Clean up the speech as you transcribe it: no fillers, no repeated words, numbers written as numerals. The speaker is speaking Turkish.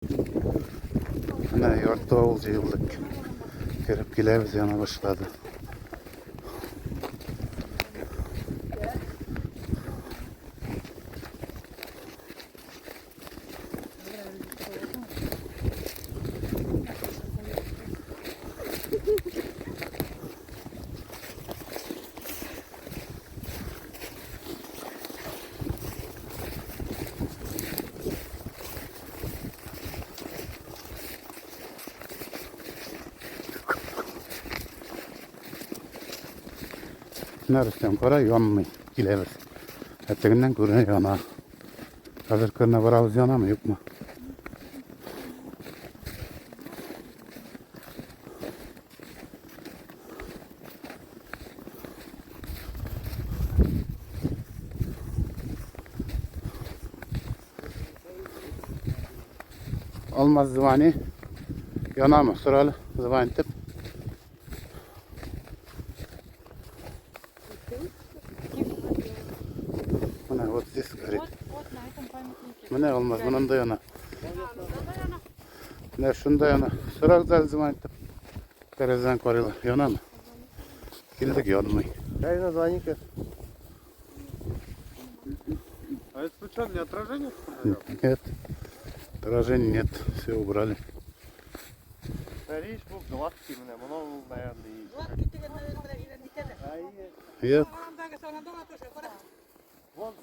Ne yortta olcu yıllık. Kerip gileviz yana başladı. Nereden para yanmıyor. Gileviz. Ötekinden görünüyor yana. Hazır kırına varavuz yana mı yok mu? Olmaz zıvani. Yana mı? Sıralı zıvani tip. Buna вот здесь горит. Buna olmaz. Bunun da yana. Ne şunda yana. Sıralı da zıvani tip. Terezden koruyorlar. Yana mı? Gildik yanmıyor. Дай название-ка. А это случайно не отражение? Нет. Отражений нет. Все убрали. Речь был гладкий, наверное, Yok. Вон